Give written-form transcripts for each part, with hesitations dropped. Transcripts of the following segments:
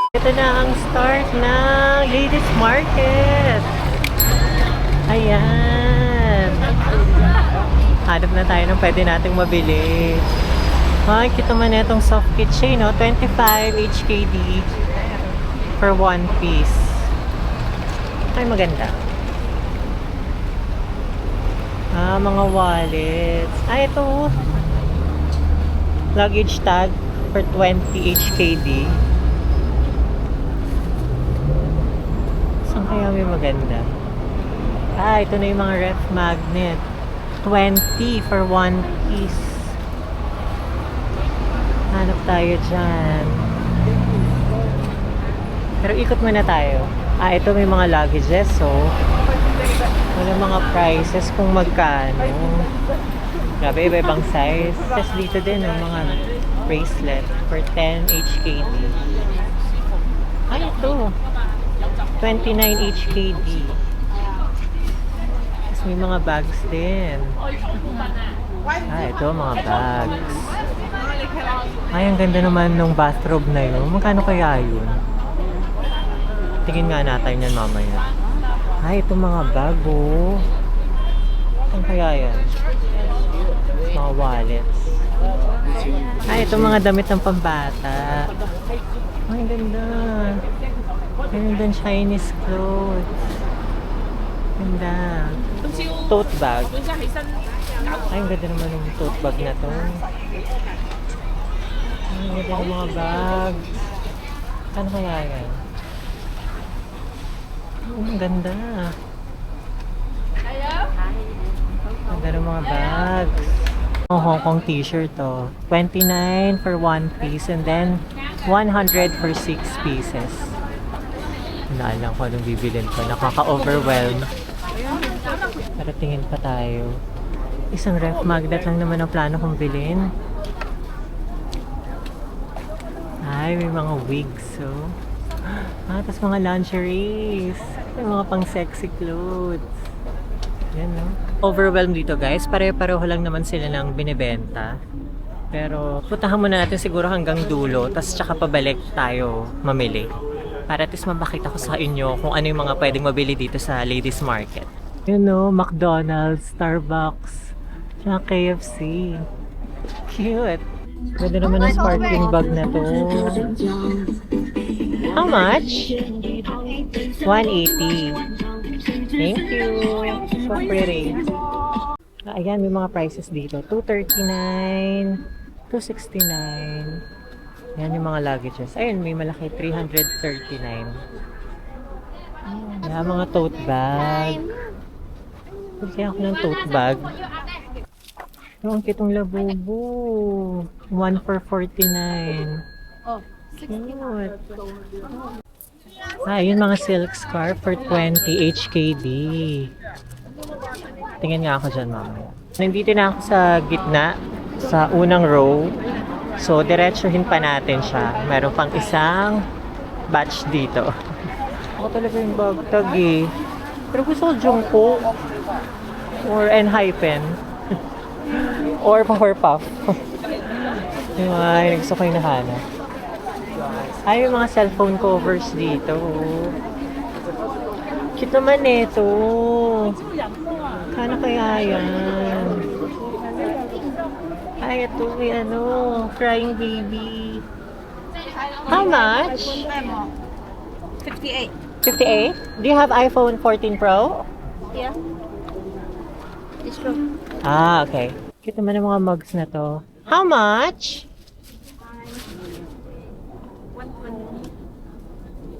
Ito na ang start ng Ladies Market. Ayan. Hanap na tayo ng pwede nating mabili. Kita mo na itong soft keychain, no? 25 HKD for 1 piece. Ay, maganda. Mga wallets. Ito. Luggage tag for 20 HKD. Saan kaya may maganda? Ito na yung mga ref magnet. 20 for 1 piece. Hanap tayo dyan. Pero ikot muna tayo. Ito may mga luggages, so wala mga prices kung magkano. Grabe, iba-ibang size. Tapos dito din ang mga bracelet for 10 HKD. Ito. 29 HKD. Tapos may mga bags din. Ito mga bags. Ang ganda naman ng bathrobe na yun. Magkano kaya yun? Tingin nga natin yan mamaya. Ito mga bago. Saan kaya yan? Mga wallets. Ito mga damit ng pambata. Ang ganda. Ganda Chinese clothes. Ganda. Tote bag. Ang ganda naman ng tote bag na to. Ang ganda ng mga bags. Ano kaya yan? Ang ganda. Ang ganda ng mga bags. Hong Kong t-shirt to. 29 for 1 piece and then 100 for 6 pieces. Naalang ko anong bibilin ko. Nakaka-overwhelm. Pero tingin pa tayo. Isang ref magnet lang naman ang plano kong bilhin. May mga wigs, so. Tapos mga lingeries. May mga pang sexy clothes. Yan, no? Overwhelmed dito, guys. Pare-pareho lang naman sila ng binibenta. Pero, puntahan muna natin siguro hanggang dulo. Tapos, tsaka pabalik tayo mamili. Para at least mapakita ko sa inyo kung ano yung mga pwedeng mabili dito sa Ladies Market. Yun, no? McDonald's, Starbucks, tsaka KFC. Cute. Ganda naman ang sparkling bag na to. How much? 180. Thank you. So pretty. Ayan, may mga prices dito. 239, 269. Ayan yung mga luggages. Ayun, may malaki. 339. Ayan, mga tote bag. Kasi ako ng tote bag. Ang kitong labubo. 1 for 49. Cute. Yun mga silk scarf for 20 HKD. Tingin nga ako dyan, mamaya. Nandito na ako sa gitna, sa unang row. So, diretsuhin pa natin siya. Meron pang isang batch dito. Ako talaga yung bag tag eh. Pero gusto ko Jungkook. Or Enhypen. Or Powerpuff. Ay, gusto ko yung nahanap. Yung mga cellphone covers dito. Cute naman ito. Kano kaya yan? Ito may crying baby. How much? 58. 58? Do you have iPhone 14 Pro? Yeah. This one. Okay. Cute naman ang mga mugs na to. How much?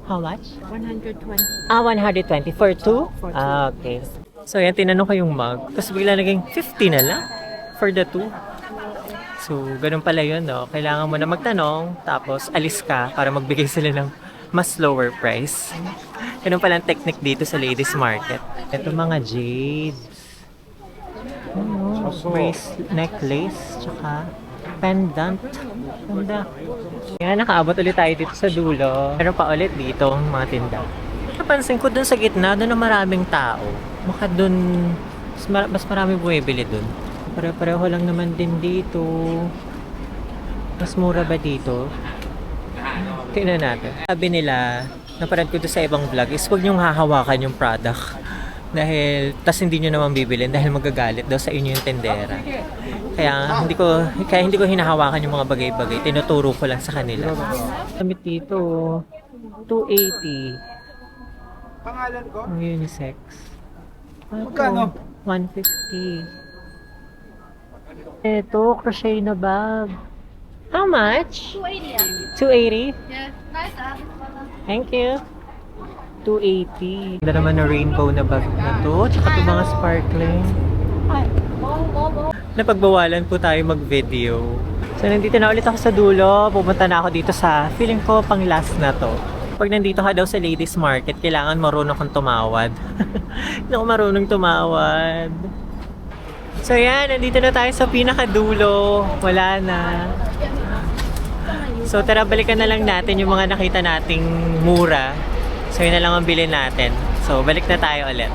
How much? 120. 120. For two? For two. Okay. So, yan, tinanong ko yung mug. Tapos bigla naging 50 na lang for the two. So, ganun pala yun, no? Kailangan mo na magtanong, tapos alis ka para magbigay sila ng mas lower price. Ganun pala ang technique dito sa Ladies Market. Ito mga jades. Necklace, tsaka pendant. Ganda. Yan, nakaabot ulit tayo dito sa dulo. Meron pa ulit dito mga tinda. Napansin ko dun sa gitna, dun na maraming tao. Maka dun, mas marami bumibili dun. Pare-pareho lang naman din dito. Mas mura ba dito? tingnan natin. Sabi nila, napanood ko to sa ibang vlog, is huwag niyong hahawakan yung product. Dahil, tas hindi nyo naman bibilin dahil magagalit daw sa inyo yung tendera. Kaya hindi ko hinahawakan yung mga bagay-bagay. Tinuturo ko lang sa kanila. Damit dito, 280. Pangalan ko? Ang unisex. Magkano? 150. Ito, crochet na bag. How much? 280? 280 Yeah. Nice Thank you. 280. Ganda naman na rainbow na bag na to. Tsaka ito mga sparkling. Napagbawalan po tayo mag-video. So, nandito na ulit ako sa dulo. Pumunta na ako dito sa, feeling ko, pang last na to. Pag nandito ka daw sa ladies market, kailangan marunong kang tumawad. Hindi ako marunong tumawad. So, yan. Nandito na tayo sa pinakadulo. Wala na. So, tara, balikan na lang natin yung mga nakita nating mura. So, yun na lang ang bilhin natin. So, balik na tayo ulit.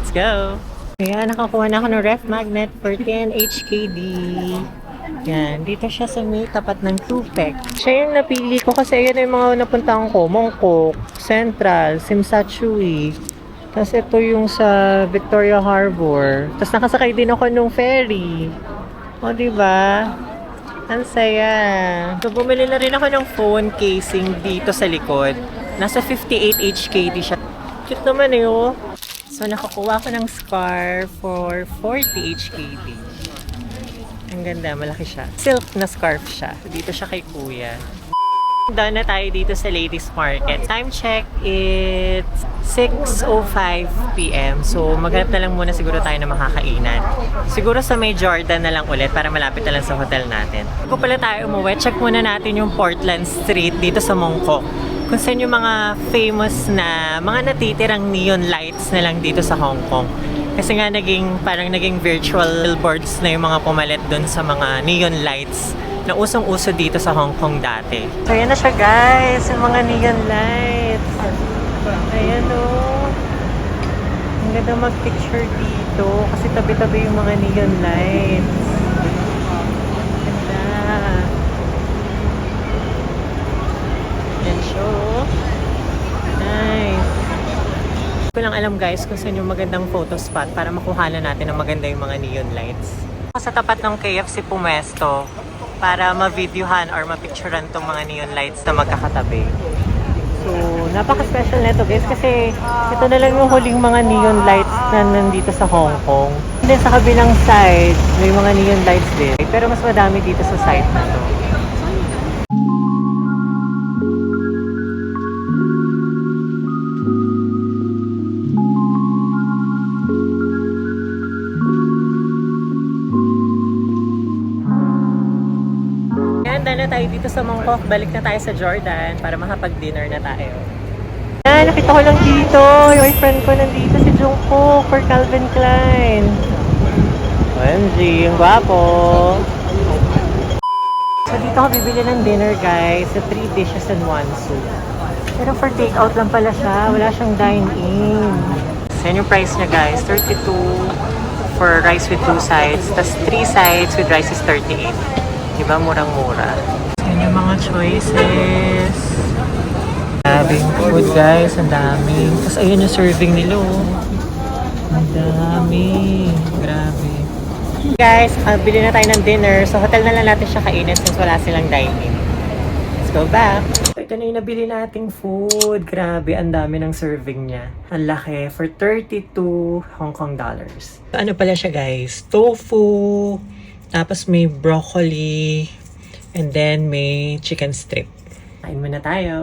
Let's go! Ayan, nakakuha na ako ng ref magnet for 10 HKD. Yan, dito siya sa may tapat ng Tupek. Siya yung napili ko kasi yun yung mga napuntahan ko. Mongkok, Central, Simsachui. Tapos ito yung sa Victoria Harbor. Tapos nakasakay din ako nung ferry. O, diba? Ang saya. So, bumili na rin ako ng phone casing dito sa likod. Nasa 58 HKD siya. Cute naman eh, oh. So, nakakuha ko ng scarf for 40 HKD. Ang ganda, malaki siya. Silk na scarf siya. Dito siya kay kuya. Done na tayo dito sa ladies market. Time check, it's 6:05 PM. So, maghanap na lang muna siguro tayo na makakainan. Siguro sa may Jordan na lang ulit para malapit na lang sa hotel natin. Bago pala tayo umuwi, check muna natin yung Portland Street dito sa Mongkok. Kung saan yung mga famous na mga natitirang neon lights na lang dito sa Hong Kong. Kasi nga parang naging virtual billboards na yung mga pumalit dun sa mga neon lights na usong-uso dito sa Hong Kong dati. So, ayan na siya guys, yung mga neon lights. Ayan o. Ang ganda mag-picture dito kasi tabi-tabi yung mga neon lights. Ganda. Yan siya. Nice. Hindi ko lang alam guys kung saan yung magandang photo spot para makuha na natin ang maganda yung mga neon lights. Sa tapat ng KFC pumesto para ma-videohan or ma-picturean tong mga neon lights na magkakatabi. So, napaka-special nito guys kasi ito na lang yung huling mga neon lights na nandito sa Hong Kong. And then sa kabilang side, may mga neon lights din. Pero mas madami dito sa side na to. Handa na tayo dito sa Mongkok. Balik na tayo sa Jordan para makapag-dinner na tayo. Yan, nakita ko lang dito. Yung boyfriend ko nandito si Jungkook for Calvin Klein. OMG, yung gwapo. So dito ako bibili ng dinner guys. Sa 3 dishes and 1 soup. Pero for take-out lang pala siya. Wala siyang dine-in. So yun yung price niya guys. 32 for rice with 2 sides. Tapos 3 sides with rice is 38. Diba? Murang-mura. Yan yung mga choices. Grabing food guys. Ang dami. Tapos ayun yung serving nila oh. Ang dami. Grabe. Guys, bili na tayo ng dinner. So hotel na lang natin siya kainin since wala silang dine-in. Let's go back. So ito na yung nabili nating food. Grabe, ang dami ng serving niya. Ang laki. For 32 Hong Kong dollars. So, ano pala siya guys? Tofu. Tapos may broccoli, and then may chicken strip. Kain muna tayo.